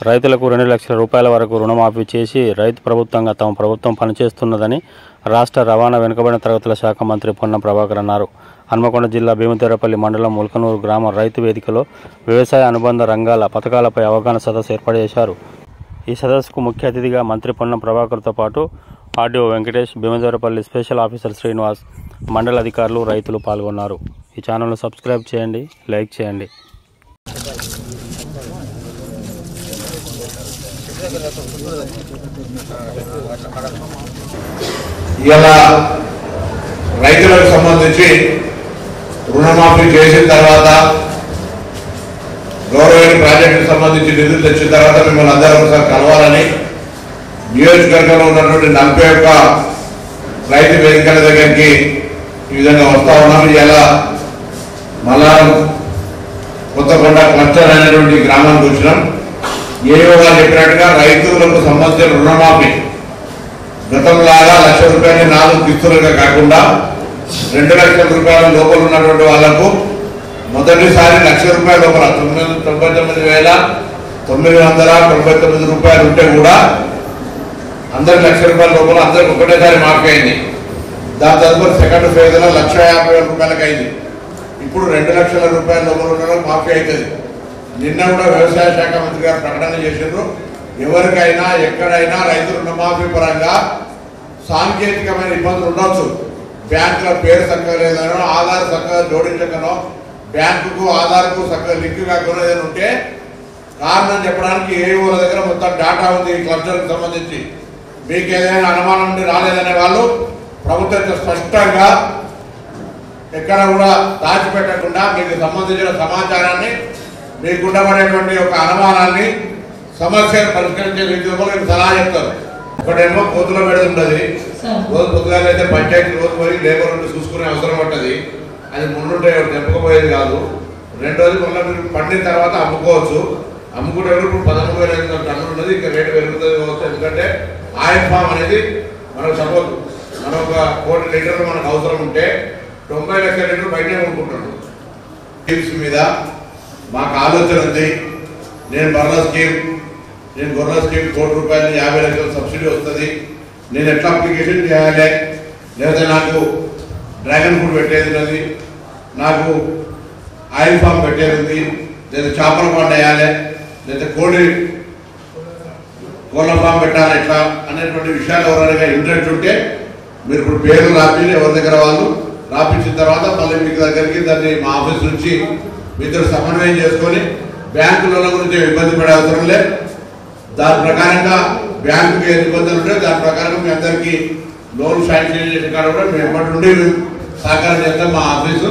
రైతులకు 2 లక్షల రూపాయల వరకు రుణమాఫీ చేసి రైతు ప్రభుత్వంగా తమ ప్రభుత్వం పనిచేస్తున్నదని రాష్ట్ర రవాణా వెనుకబడిన తరగతుల శాఖ మంత్రి పొన్నం ప్రభాకర్ అన్నారు. హన్మకొండ జిల్లా భీమదేవరపల్లి మండలం ముల్కనూరు గ్రామ రైతు వేదికలో వ్యవసాయ అనుబంధ రంగాల పథకాలపై అవగాహన సదస్సు ఏర్పాటు చేశారు. ఈ సదస్సుకు ముఖ్య అతిథిగా మంత్రి పొన్నం ప్రభాకర్తో పాటు RDO Venkatesh, Bheemadevarapalli special officer Srinivas, మండల అధికారులు, రైతులు పాల్గొన్నారు. ఈ ఛానల్ను సబ్స్క్రైబ్ చేయండి, లైక్ చేయండి. ఇలా రైతులకు సంబంధించి రుణమాఫీ చేసిన తర్వాత గౌరవైన ప్రాజెక్టుకు సంబంధించి నిధులు తెచ్చిన తర్వాత మిమ్మల్ని అందరూ ఒకసారి కలవాలని నియోజకవర్గంలో ఉన్నటువంటి 41 రైతు వేదికల దగ్గరికి ఈ విధంగా వస్తా ఉన్నాము. ఇలా మల్లారం కొత్తకొండ క్లస్టర్ అనేటువంటి గ్రామానికి వచ్చినాం. ఏవో గారు చెప్పినట్టుగా రైతులకు సంబంధించిన రుణమాఫీ గతంలాగా 1 లక్ష రూపాయలు 4 కిస్తులుగా కాకుండా 2 లక్షల రూపాయల లోపల ఉన్నటువంటి వాళ్లకు మొదటిసారి 1 లక్ష రూపాయల లోపల 99,999 రూపాయలు ఉంటే కూడా అందరికి 1 లక్ష రూపాయల లోపల అందరికి ఒకటేసారి మాఫీ అయింది. దాని తదుపరి సెకండ్ ఫేజ్ లో 1,50,000 రూపాయలకు అయింది. ఇప్పుడు 2 లక్షల రూపాయల లోపల ఉన్న మాఫీ అవుతుంది. నిన్న కూడా వ్యవసాయ శాఖ మంత్రి గారు ప్రకటన చేసిండ్రు. ఎవరికైనా ఎక్కడైనా రైతు రుణమాఫీ పరంగా సాంకేతికమైన ఇబ్బందులు ఉండొచ్చు. బ్యాంకుల పేరు చక్కగా లేదనో, ఆధార్ చక్కగా జోడించకనో, బ్యాంకుకు ఆధార్కు చక్కగా లింక్ కాకుండా ఏదైనా ఉంటే కారణం చెప్పడానికి ఏఓల దగ్గర మొత్తం డేటా ఉంది. ఈ క్లస్టర్కి సంబంధించి మీకు ఏదైనా అనుమానం ఉండి రాలేదనే వాళ్ళు ప్రభుత్వం స్పష్టంగా ఎక్కడ కూడా దాచిపెట్టకుండా మీకు సంబంధించిన సమాచారాన్ని, మీకు ఉండబడేటువంటి ఒక అనుమానాన్ని సమస్యను పరిష్కరించే రీతిలో మీకు సలహా చెప్తారు. ఒకటేమో కోతుల పెడుతుంటది, రోజు పొద్దుగాల అయితే పంచాయతీ రోజు పోయి లేబర్ ఉండి చూసుకునే అవసరం పట్టది. అది ముందుంటే తెంపకపోయేది కాదు. రెండోది మళ్ళీ మీరు పండిన తర్వాత అమ్ముకోవచ్చు. అమ్ముకుంటే ఇప్పుడు 13,500 టన్నులు ఉన్నది. ఇంకా రేటు పెరుగుతుంది కావచ్చు. ఎందుకంటే ఆయిల్ ఫామ్ అనేది మనకు సపోజ్ మనం 1 కోటి లీటర్లు మనకు అవసరం ఉంటే 90 లక్షల లీటర్లు బయటే కొనుక్కుంటున్నాం. స్కీమ్స్ మీద మాకు ఆలోచన ఉంది. నేను గొర్రెల స్కీమ్ 1 కోటి రూపాయలు 50 లక్షల సబ్సిడీ వస్తుంది. నేను ఎట్లా అప్లికేషన్ చేయాలి, లేదా నాకు డ్రాగన్ ఫ్రూట్ పెట్టేది ఉన్నది, నాకు ఆయిల్ ఫామ్ పెట్టేది ఉంది, లేదా చేపల పంట వేయాలి, లేదా కోళ్ళ ఫామ్ పెట్టాలి, ఎట్లా అనేటువంటి విషయాలు ఎవరైనా ఇంట్రెస్ట్ ఉంటే మీరు ఇప్పుడు పేర్లు రాపించి ఎవరి దగ్గర వాళ్ళు రాపించిన తర్వాత మళ్ళీ మీకు దగ్గరికి దాన్ని మా ఆఫీస్ నుంచి మీతో సమన్వయం చేసుకొని బ్యాంకు లోన్ల గురించి ఇబ్బంది పడే అవసరం లేదు. దాని ప్రకారంగా బ్యాంకుకి ఏ ఇబ్బందులు ఉంటాయో దాని ప్రకారంగా మీ అందరికీ లోన్ శాంక్షన్ చేసిన కాడ కూడా మేము ఎప్పటి నుండి సహకారం చేస్తాం మా ఆఫీసు.